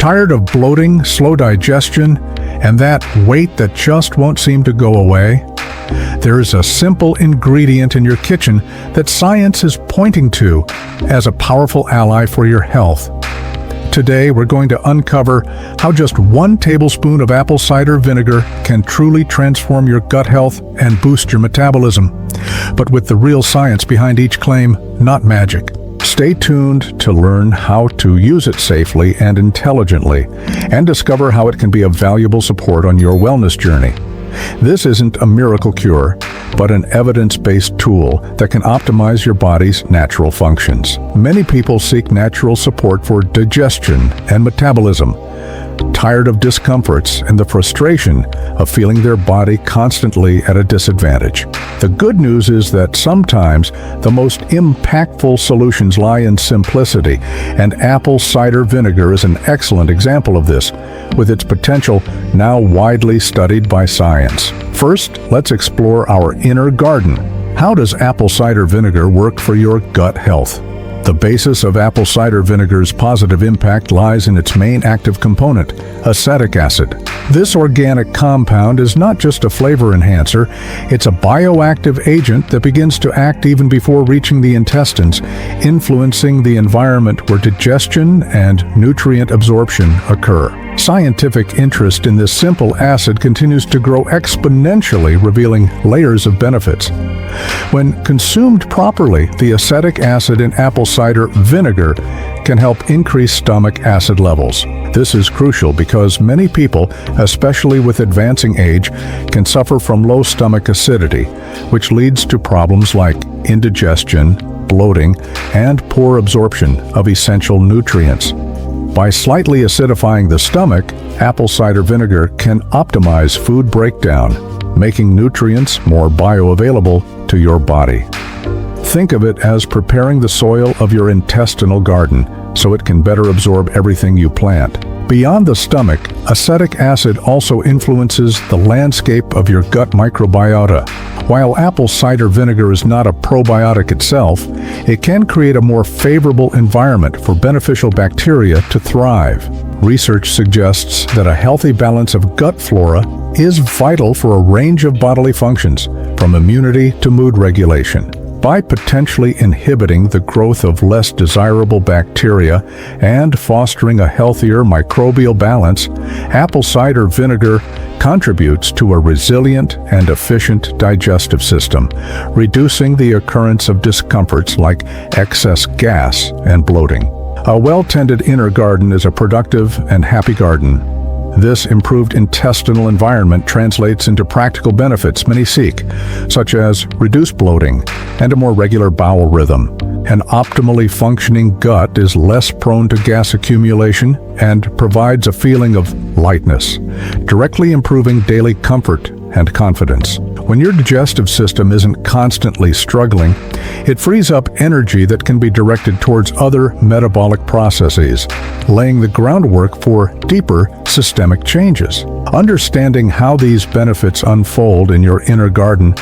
Tired of bloating, slow digestion, and that weight that just won't seem to go away? There is a simple ingredient in your kitchen that science is pointing to as a powerful ally for your health. Today, we're going to uncover how just 1 tablespoon of apple cider vinegar can truly transform your gut health and boost your metabolism. But with the real science behind each claim, not magic. Stay tuned to learn how to use it safely and intelligently, and discover how it can be a valuable support on your wellness journey. This isn't a miracle cure, but an evidence-based tool that can optimize your body's natural functions. Many people seek natural support for digestion and metabolism, tired of discomforts and the frustration of feeling their body constantly at a disadvantage. The good news is that sometimes the most impactful solutions lie in simplicity, and apple cider vinegar is an excellent example of this, with its potential now widely studied by science. First, let's explore our inner garden. How does apple cider vinegar work for your gut health? The basis of apple cider vinegar's positive impact lies in its main active component, acetic acid. This organic compound is not just a flavor enhancer, it's a bioactive agent that begins to act even before reaching the intestines, influencing the environment where digestion and nutrient absorption occur. Scientific interest in this simple acid continues to grow exponentially, revealing layers of benefits. When consumed properly, the acetic acid in apple cider vinegar can help increase stomach acid levels. This is crucial because many people, especially with advancing age, can suffer from low stomach acidity, which leads to problems like indigestion, bloating, and poor absorption of essential nutrients. By slightly acidifying the stomach, apple cider vinegar can optimize food breakdown, making nutrients more bioavailable to your body. Think of it as preparing the soil of your intestinal garden so it can better absorb everything you plant. Beyond the stomach, acetic acid also influences the landscape of your gut microbiota. While apple cider vinegar is not a probiotic itself, it can create a more favorable environment for beneficial bacteria to thrive. Research suggests that a healthy balance of gut flora is vital for a range of bodily functions, from immunity to mood regulation. By potentially inhibiting the growth of less desirable bacteria and fostering a healthier microbial balance, apple cider vinegar contributes to a resilient and efficient digestive system, reducing the occurrence of discomforts like excess gas and bloating. A well-tended inner garden is a productive and happy garden. This improved intestinal environment translates into practical benefits many seek, such as reduced bloating and a more regular bowel rhythm. An optimally functioning gut is less prone to gas accumulation and provides a feeling of lightness, directly improving daily comfort and confidence. When your digestive system isn't constantly struggling, it frees up energy that can be directed towards other metabolic processes, laying the groundwork for deeper systemic changes. Understanding how these benefits unfold in your inner garden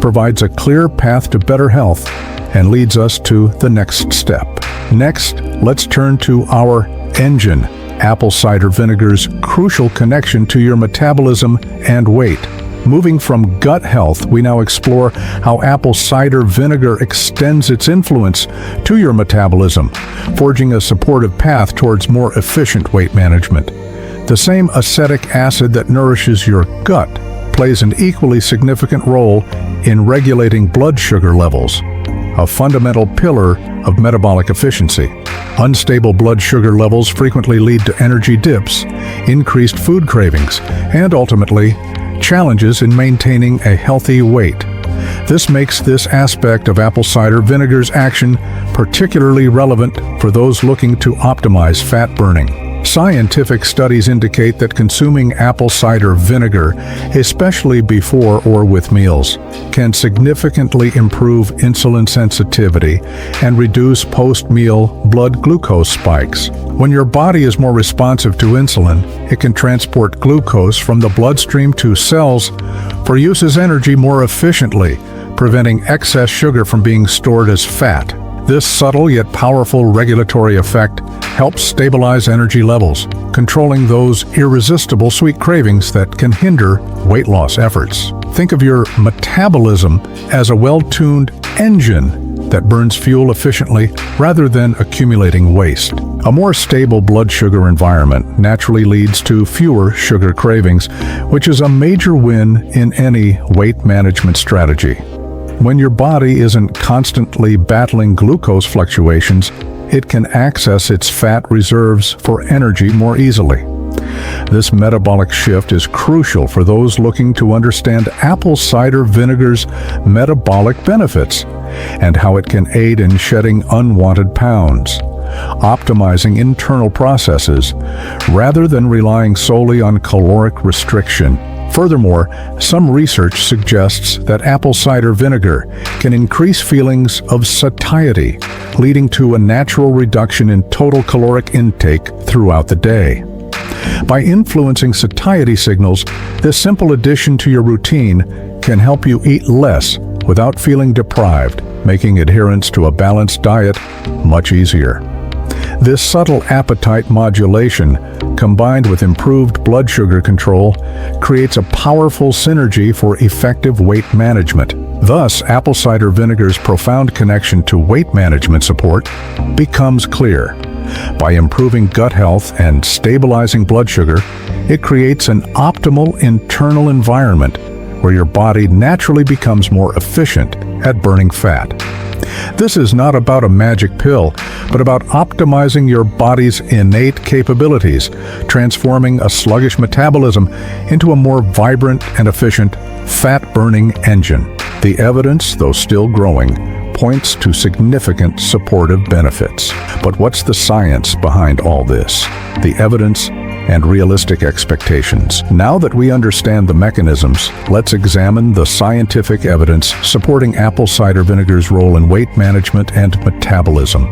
provides a clear path to better health and leads us to the next step. Next, let's turn to our engine, apple cider vinegar's crucial connection to your metabolism and weight. Moving from gut health, we now explore how apple cider vinegar extends its influence to your metabolism, forging a supportive path towards more efficient weight management. The same acetic acid that nourishes your gut plays an equally significant role in regulating blood sugar levels, a fundamental pillar of metabolic efficiency. Unstable blood sugar levels frequently lead to energy dips, increased food cravings, and ultimately, challenges in maintaining a healthy weight. This makes this aspect of apple cider vinegar's action particularly relevant for those looking to optimize fat burning. Scientific studies indicate that consuming apple cider vinegar, especially before or with meals, can significantly improve insulin sensitivity and reduce post-meal blood glucose spikes. When your body is more responsive to insulin, it can transport glucose from the bloodstream to cells for use as energy more efficiently, preventing excess sugar from being stored as fat. This subtle yet powerful regulatory effect helps stabilize energy levels, controlling those irresistible sweet cravings that can hinder weight loss efforts. Think of your metabolism as a well-tuned engine that burns fuel efficiently rather than accumulating waste. A more stable blood sugar environment naturally leads to fewer sugar cravings, which is a major win in any weight management strategy. When your body isn't constantly battling glucose fluctuations, it can access its fat reserves for energy more easily. This metabolic shift is crucial for those looking to understand apple cider vinegar's metabolic benefits and how it can aid in shedding unwanted pounds, optimizing internal processes rather than relying solely on caloric restriction. Furthermore, some research suggests that apple cider vinegar can increase feelings of satiety, leading to a natural reduction in total caloric intake throughout the day. By influencing satiety signals, this simple addition to your routine can help you eat less without feeling deprived, making adherence to a balanced diet much easier. This subtle appetite modulation, combined with improved blood sugar control, creates a powerful synergy for effective weight management. Thus, apple cider vinegar's profound connection to weight management support becomes clear. By improving gut health and stabilizing blood sugar, it creates an optimal internal environment where your body naturally becomes more efficient at burning fat. This is not about a magic pill, but about optimizing your body's innate capabilities, transforming a sluggish metabolism into a more vibrant and efficient fat-burning engine. The evidence, though still growing, points to significant supportive benefits. But what's the science behind all this? The evidence and realistic expectations. Now that we understand the mechanisms, let's examine the scientific evidence supporting apple cider vinegar's role in weight management and metabolism.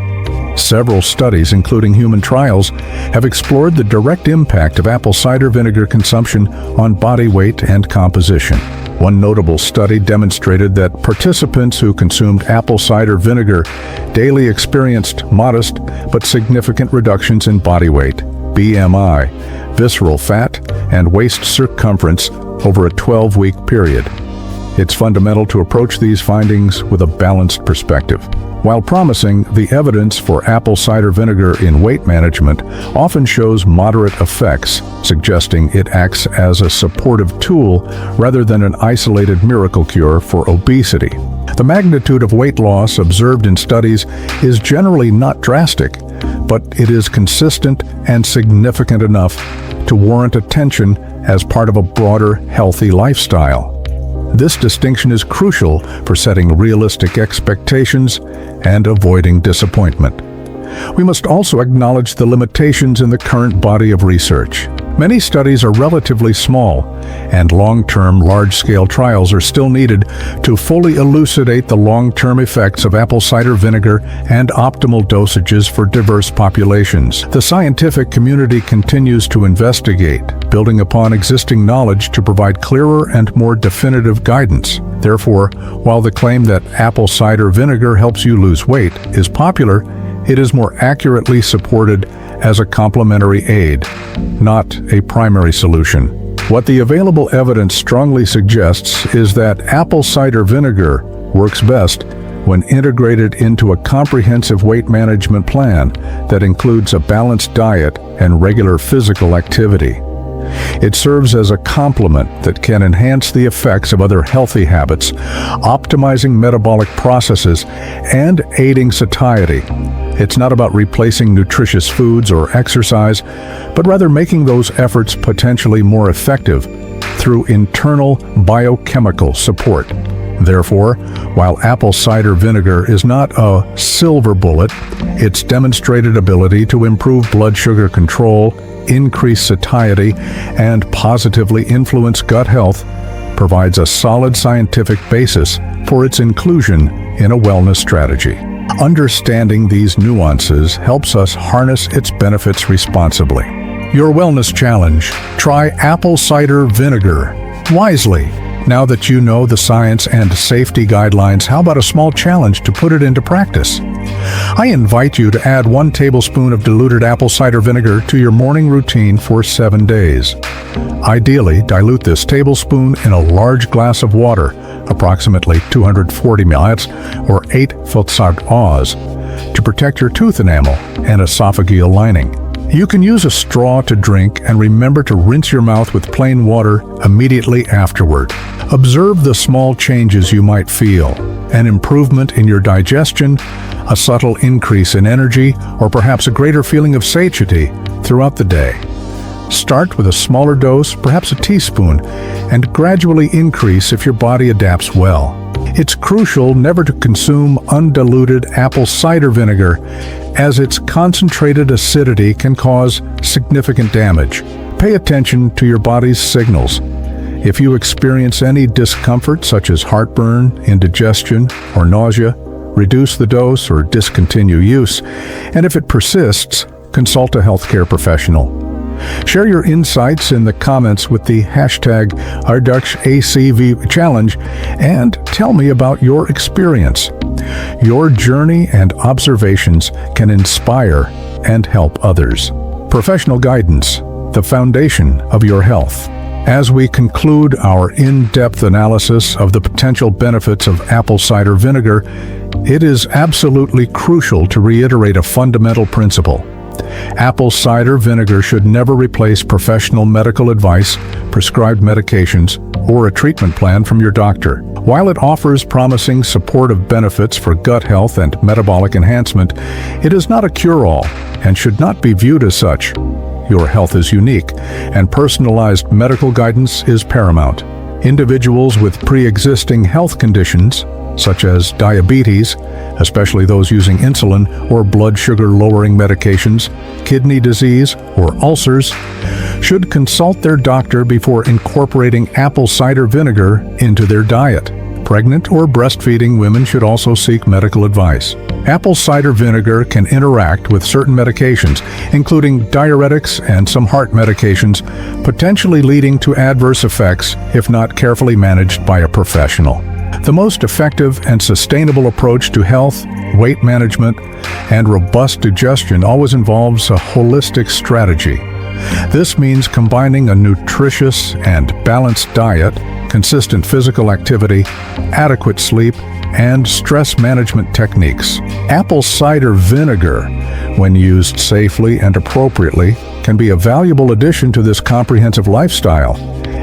Several studies, including human trials, have explored the direct impact of apple cider vinegar consumption on body weight and composition. One notable study demonstrated that participants who consumed apple cider vinegar daily experienced modest but significant reductions in body weight, BMI, visceral fat, and waist circumference over a 12-week period. It's fundamental to approach these findings with a balanced perspective. While promising, the evidence for apple cider vinegar in weight management often shows moderate effects, suggesting it acts as a supportive tool rather than an isolated miracle cure for obesity. The magnitude of weight loss observed in studies is generally not drastic, but it is consistent and significant enough to warrant attention as part of a broader, healthy lifestyle. This distinction is crucial for setting realistic expectations and avoiding disappointment. We must also acknowledge the limitations in the current body of research. Many studies are relatively small, and long-term, large-scale trials are still needed to fully elucidate the long-term effects of apple cider vinegar and optimal dosages for diverse populations. The scientific community continues to investigate, building upon existing knowledge to provide clearer and more definitive guidance. Therefore, while the claim that apple cider vinegar helps you lose weight is popular, it is more accurately supported as a complementary aid, not a primary solution. What the available evidence strongly suggests is that apple cider vinegar works best when integrated into a comprehensive weight management plan that includes a balanced diet and regular physical activity. It serves as a complement that can enhance the effects of other healthy habits, optimizing metabolic processes and aiding satiety. It's not about replacing nutritious foods or exercise, but rather making those efforts potentially more effective through internal biochemical support. Therefore, while apple cider vinegar is not a silver bullet, its demonstrated ability to improve blood sugar control, increase satiety, and positively influence gut health provides a solid scientific basis for its inclusion in a wellness strategy. Understanding these nuances helps us harness its benefits responsibly. Your wellness challenge: try apple cider vinegar wisely. Now that you know the science and safety guidelines, how about a small challenge to put it into practice? I invite you to add 1 tablespoon of diluted apple cider vinegar to your morning routine for 7 days. Ideally, dilute this tablespoon in a large glass of water, approximately 240 ml or 8 oz, to protect your tooth enamel and esophageal lining. You can use a straw to drink, and remember to rinse your mouth with plain water immediately afterward. Observe the small changes you might feel: an improvement in your digestion, a subtle increase in energy, or perhaps a greater feeling of satiety throughout the day. Start with a smaller dose, perhaps a teaspoon, and gradually increase if your body adapts well. It's crucial never to consume undiluted apple cider vinegar, as its concentrated acidity can cause significant damage. Pay attention to your body's signals. If you experience any discomfort such as heartburn, indigestion, or nausea, reduce the dose or discontinue use, and if it persists, consult a healthcare professional. Share your insights in the comments with the hashtag #ACV challenge and tell me about your experience. Your journey and observations can inspire and help others. Professional guidance, the foundation of your health. As we conclude our in-depth analysis of the potential benefits of apple cider vinegar, it is absolutely crucial to reiterate a fundamental principle. Apple cider vinegar should never replace professional medical advice, prescribed medications, or a treatment plan from your doctor. While it offers promising supportive benefits for gut health and metabolic enhancement, it is not a cure-all and should not be viewed as such. Your health is unique, and personalized medical guidance is paramount. Individuals with pre-existing health conditions, such as diabetes, especially those using insulin or blood sugar-lowering medications, kidney disease, or ulcers, should consult their doctor before incorporating apple cider vinegar into their diet. Pregnant or breastfeeding women should also seek medical advice. Apple cider vinegar can interact with certain medications, including diuretics and some heart medications, potentially leading to adverse effects if not carefully managed by a professional. The most effective and sustainable approach to health, weight management, and robust digestion always involves a holistic strategy. This means combining a nutritious and balanced diet, consistent physical activity, adequate sleep, and stress management techniques. Apple cider vinegar, when used safely and appropriately, can be a valuable addition to this comprehensive lifestyle,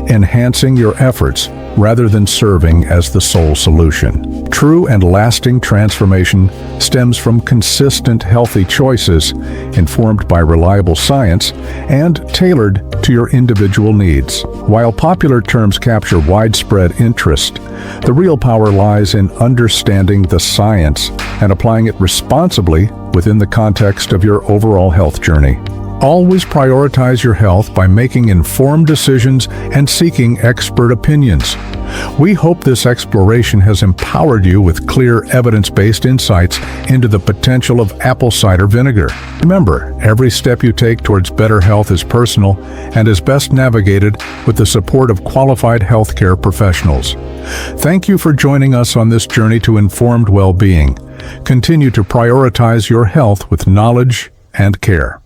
enhancing your efforts rather than serving as the sole solution. True and lasting transformation stems from consistent, healthy choices informed by reliable science and tailored to your individual needs. While popular terms capture widespread interest, the real power lies in understanding the science and applying it responsibly within the context of your overall health journey. Always prioritize your health by making informed decisions and seeking expert opinions. We hope this exploration has empowered you with clear, evidence-based insights into the potential of apple cider vinegar. Remember, every step you take towards better health is personal and is best navigated with the support of qualified healthcare professionals. Thank you for joining us on this journey to informed well-being. Continue to prioritize your health with knowledge and care.